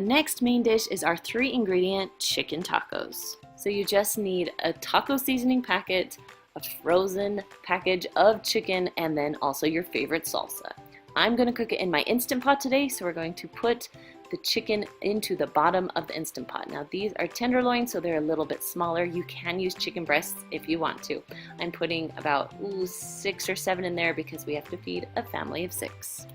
Next main dish is our 3-ingredient chicken tacos. So you just need a taco seasoning packet, a frozen package of chicken, and then also your favorite salsa. I'm going to cook it in my Instant Pot today, so we're going to put the chicken into the bottom of the Instant Pot. Now these are tenderloin, so they're a little bit smaller. You can use chicken breasts if you want to. I'm putting about 6 or 7 in there because we have to feed a family of 6.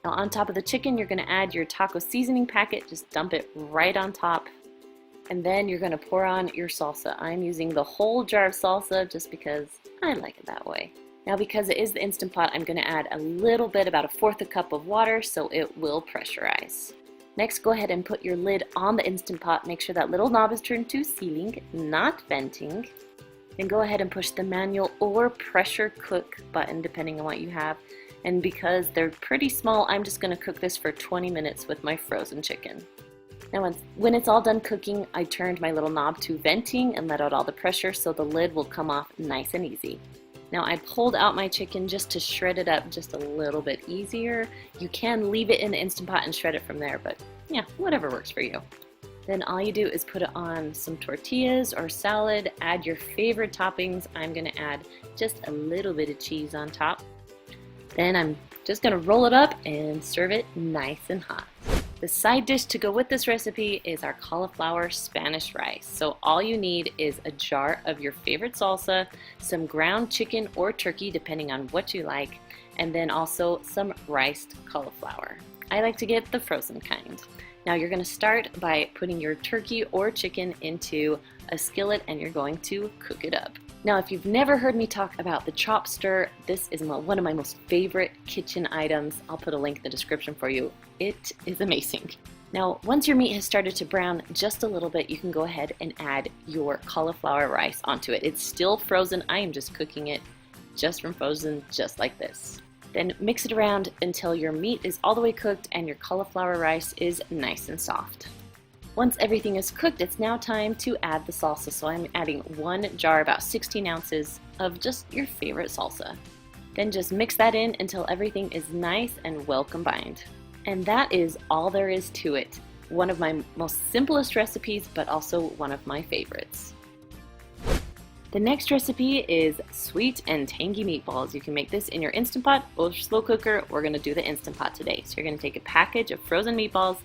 Now on top of the chicken, you're going to add your taco seasoning packet. Just dump it right on top. And then you're going to pour on your salsa. I'm using the whole jar of salsa just because I like it that way. Now because it is the Instant Pot, I'm going to add a little bit, about 1/4 cup of water, so it will pressurize. Next, go ahead and put your lid on the Instant Pot. Make sure that little knob is turned to sealing, not venting. Then go ahead and push the manual or pressure cook button, depending on what you have. And because they're pretty small, I'm just going to cook this for 20 minutes with my frozen chicken. Now when it's all done cooking, I turned my little knob to venting and let out all the pressure so the lid will come off nice and easy. Now I pulled out my chicken just to shred it up just a little bit easier. You can leave it in the Instant Pot and shred it from there, but yeah, whatever works for you. Then all you do is put it on some tortillas or salad, add your favorite toppings. I'm going to add just a little bit of cheese on top. Then I'm just going to roll it up and serve it nice and hot. The side dish to go with this recipe is our cauliflower Spanish rice. So all you need is a jar of your favorite salsa, some ground chicken or turkey depending on what you like, and then also some riced cauliflower. I like to get the frozen kind. Now you're going to start by putting your turkey or chicken into a skillet and you're going to cook it up. Now if you've never heard me talk about the chop stir, this is one of my most favorite kitchen items. I'll put a link in the description for you. It is amazing. Now once your meat has started to brown just a little bit, you can go ahead and add your cauliflower rice onto it. It's still frozen. I am just cooking it just from frozen, just like this. Then mix it around until your meat is all the way cooked and your cauliflower rice is nice and soft. Once everything is cooked, it's now time to add the salsa. So I'm adding 1 jar, about 16 ounces of just your favorite salsa. Then just mix that in until everything is nice and well combined. And that is all there is to it. One of my most simplest recipes, but also one of my favorites. The next recipe is sweet and tangy meatballs. You can make this in your Instant Pot or slow cooker. We're going to do the Instant Pot today. So you're going to take a package of frozen meatballs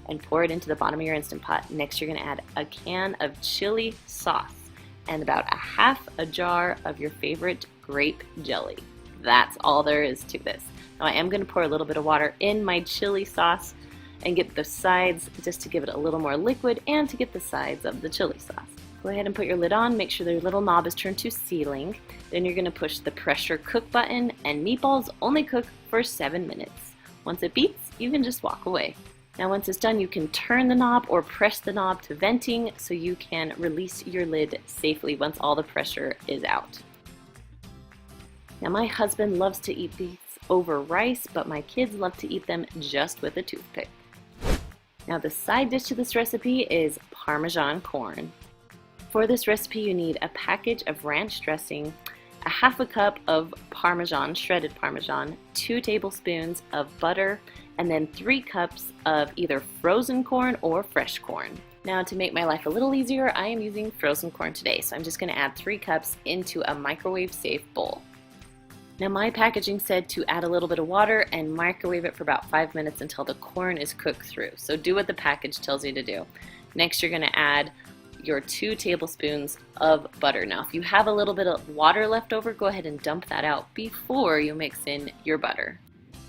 and pour it into the bottom of your Instant Pot. Next, you're going to add a can of chili sauce and about 1/2 jar of your favorite grape jelly. That's all there is to this. Now I am going to pour a little bit of water in my chili sauce and get the sides just to give it a little more liquid and to get the sides of the chili sauce. Go ahead and put your lid on, make sure the little knob is turned to sealing. Then you're going to push the pressure cook button and meatballs only cook for 7 minutes. Once it beeps, you can just walk away. Now once it's done, you can turn the knob or press the knob to venting so you can release your lid safely once all the pressure is out. Now my husband loves to eat these over rice, but my kids love to eat them just with a toothpick. Now the side dish to this recipe is Parmesan corn. For this recipe you need a package of ranch dressing, 1/2 cup of Parmesan, shredded Parmesan, 2 tablespoons of butter, and then 3 cups of either frozen corn or fresh corn. Now to make my life a little easier, I am using frozen corn today, so I'm just going to add 3 cups into a microwave safe bowl. Now my packaging said to add a little bit of water and microwave it for about 5 minutes until the corn is cooked through. So do what the package tells you to do. Next you're going to add your 2 tablespoons of butter. Now if you have a little bit of water left over, go ahead and dump that out before you mix in your butter.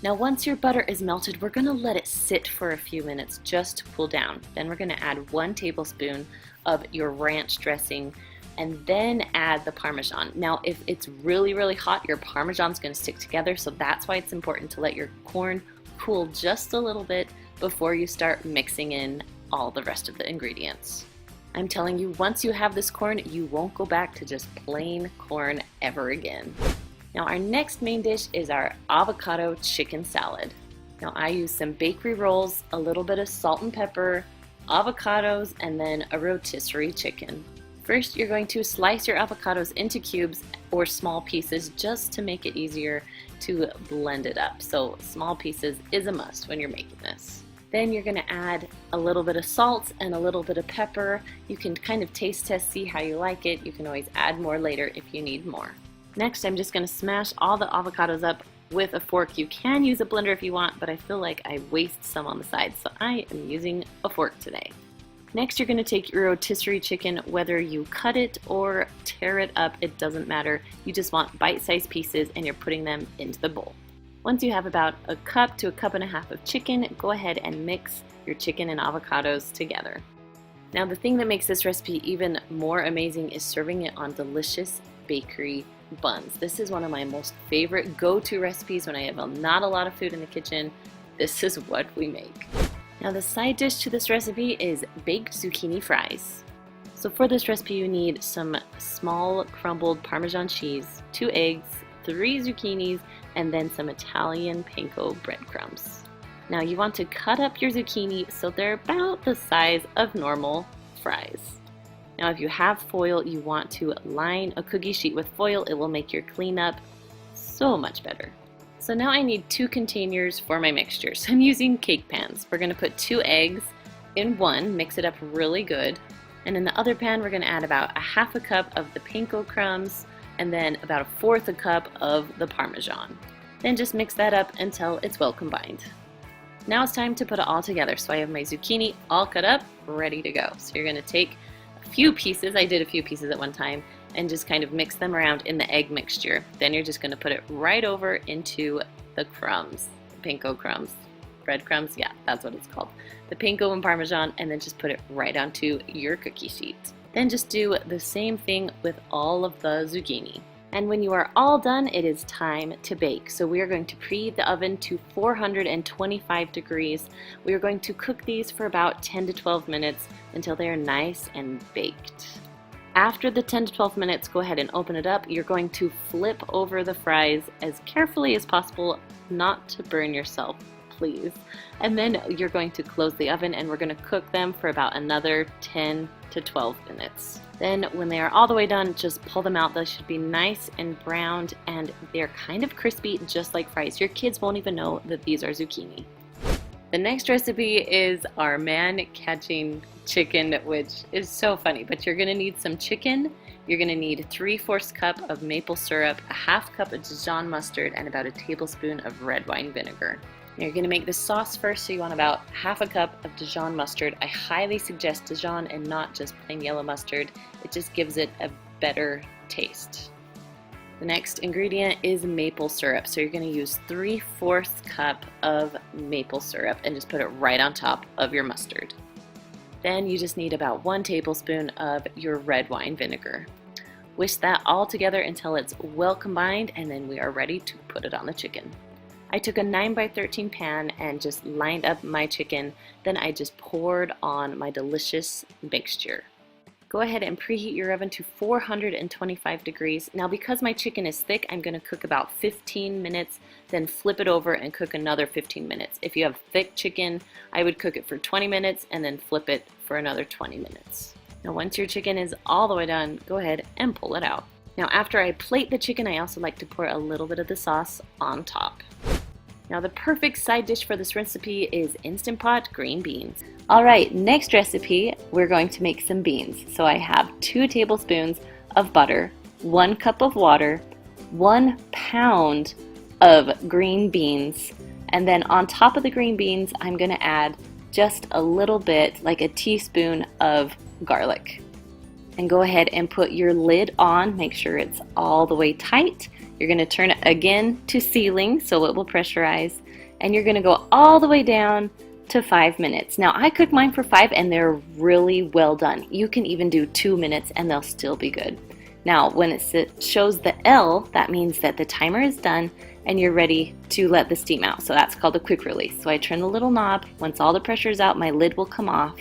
Now once your butter is melted, we're going to let it sit for a few minutes just to cool down. Then we're going to add 1 tablespoon of your ranch dressing and then add the Parmesan. Now if it's really hot, your Parmesan's going to stick together, so that's why it's important to let your corn cool just a little bit before you start mixing in all the rest of the ingredients. I'm telling you, once you have this corn, you won't go back to just plain corn ever again. Now our next main dish is our avocado chicken salad. Now I use some bakery rolls, a little bit of salt and pepper, avocados, and then a rotisserie chicken. First, you're going to slice your avocados into cubes or small pieces just to make it easier to blend it up. So small pieces is a must when you're making this. Then you're gonna add a little bit of salt and a little bit of pepper. You can kind of taste test, see how you like it. You can always add more later if you need more. Next, I'm just gonna smash all the avocados up with a fork. You can use a blender if you want, but I feel like I waste some on the side, so I am using a fork today. Next, you're gonna take your rotisserie chicken, whether you cut it or tear it up, it doesn't matter. You just want bite-sized pieces and you're putting them into the bowl. Once you have about a cup to a cup and a half of chicken, go ahead and mix your chicken and avocados together. Now, the thing that makes this recipe even more amazing is serving it on delicious bakery buns. This is one of my most favorite go-to recipes when I have not a lot of food in the kitchen. This is what we make. Now, the side dish to this recipe is baked zucchini fries. So for this recipe, you need some small crumbled Parmesan cheese, 2 eggs, 3 zucchinis, and then some Italian panko breadcrumbs. Now you want to cut up your zucchini so they're about the size of normal fries. Now if you have foil, you want to line a cookie sheet with foil. It will make your cleanup so much better. So now I need 2 containers for my mixture. So I'm using cake pans. We're going to put 2 eggs in one, mix it up really good. And in the other pan, we're going to add about a half a cup of the panko crumbs, and then about 1/4 cup of the Parmesan. Then just mix that up until it's well combined. Now it's time to put it all together. So I have my zucchini all cut up, ready to go. So you're gonna take a few pieces, I did a few pieces at one time, and just kind of mix them around in the egg mixture. Then you're just gonna put it right over into the crumbs, panko crumbs, breadcrumbs, yeah, that's what it's called. The panko and Parmesan, and then just put it right onto your cookie sheet. Then just do the same thing with all of the zucchini. And when you are all done, it is time to bake. So we are going to preheat the oven to 425 degrees. We are going to cook these for about 10 to 12 minutes until they are nice and baked. After the 10 to 12 minutes, go ahead and open it up. You're going to flip over the fries as carefully as possible, not to burn yourself, please. And then you're going to close the oven and we're going to cook them for about another 10 to 12 minutes. Then when they are all the way done, just pull them out. They should be nice and browned and they're kind of crispy, just like fries. Your kids won't even know that these are zucchini. The next recipe is our man-catching chicken, which is so funny, but you're gonna need some chicken. You're gonna need 3/4 cup of maple syrup, a half cup of Dijon mustard, and about a tablespoon of red wine vinegar. You're going to make the sauce first, so you want about half a cup of Dijon mustard. I highly suggest Dijon and not just plain yellow mustard. It just gives it a better taste. The next ingredient is maple syrup. So you're going to use 3/4 cup of maple syrup and just put it right on top of your mustard. Then you just need about 1 tablespoon of your red wine vinegar. Whisk that all together until it's well combined, and then we are ready to put it on the chicken. I took a 9x13 pan and just lined up my chicken. Then I just poured on my delicious mixture. Go ahead and preheat your oven to 425 degrees. Now because my chicken is thick, I'm going to cook about 15 minutes, then flip it over and cook another 15 minutes. If you have thick chicken, I would cook it for 20 minutes and then flip it for another 20 minutes. Now once your chicken is all the way done, go ahead and pull it out. Now after I plate the chicken, I also like to pour a little bit of the sauce on top. Now the perfect side dish for this recipe is Instant Pot green beans. Alright, next recipe, we're going to make some beans. So I have 2 tablespoons of butter, 1 cup of water, 1 pound of green beans, and then on top of the green beans, I'm going to add just a little bit, like a teaspoon of garlic. And go ahead and put your lid on, make sure it's all the way tight. You're going to turn it again to sealing so it will pressurize, and you're going to go all the way down to 5 minutes. Now I cook mine for 5 and they're really well done. You can even do 2 minutes and they'll still be good. Now when it shows the L, that means that the timer is done and you're ready to let the steam out. So that's called a quick release. So I turn the little knob. Once all the pressure is out, my lid will come off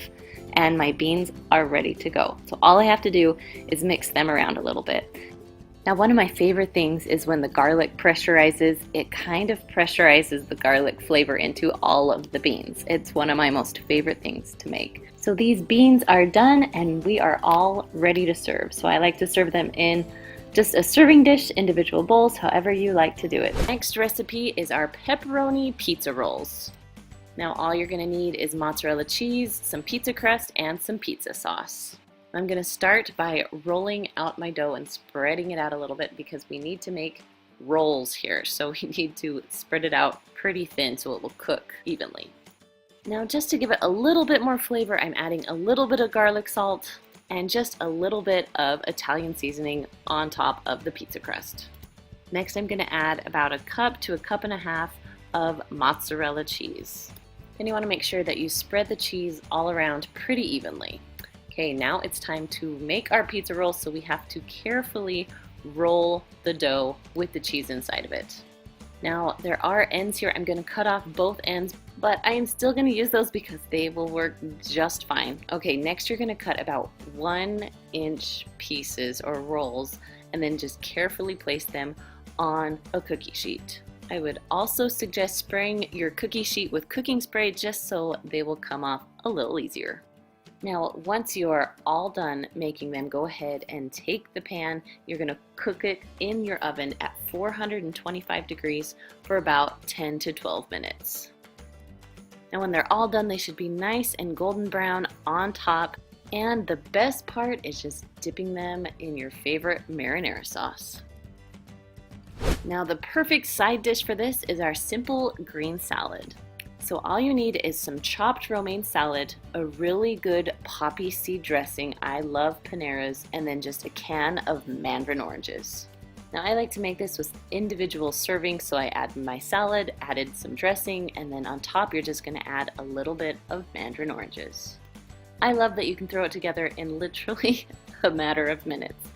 and my beans are ready to go. So all I have to do is mix them around a little bit. Now one of my favorite things is when the garlic pressurizes, it kind of pressurizes the garlic flavor into all of the beans. It's one of my most favorite things to make. So these beans are done and we are all ready to serve. So I like to serve them in just a serving dish, individual bowls, however you like to do it. Next recipe is our pepperoni pizza rolls. Now all you're going to need is mozzarella cheese, some pizza crust, and some pizza sauce. I'm going to start by rolling out my dough and spreading it out a little bit because we need to make rolls here. So we need to spread it out pretty thin so it will cook evenly. Now just to give it a little bit more flavor, I'm adding a little bit of garlic salt and just a little bit of Italian seasoning on top of the pizza crust. Next I'm going to add about a cup to a cup and a half of mozzarella cheese. Then you want to make sure that you spread the cheese all around pretty evenly. Okay, now it's time to make our pizza rolls, so we have to carefully roll the dough with the cheese inside of it. Now there are ends here. I'm going to cut off both ends, but I am still going to use those because they will work just fine. Okay, next you're going to cut about 1-inch pieces or rolls and then just carefully place them on a cookie sheet. I would also suggest spraying your cookie sheet with cooking spray just so they will come off a little easier. Now once you're all done making them, go ahead and take the pan. You're going to cook it in your oven at 425 degrees for about 10 to 12 minutes. Now when they're all done, they should be nice and golden brown on top, and the best part is just dipping them in your favorite marinara sauce. Now the perfect side dish for this is our simple green salad. So all you need is some chopped romaine salad, a really good poppy seed dressing, I love Panera's, and then just a can of mandarin oranges. Now I like to make this with individual servings, so I add my salad, added some dressing, and then on top you're just going to add a little bit of mandarin oranges. I love that you can throw it together in literally a matter of minutes.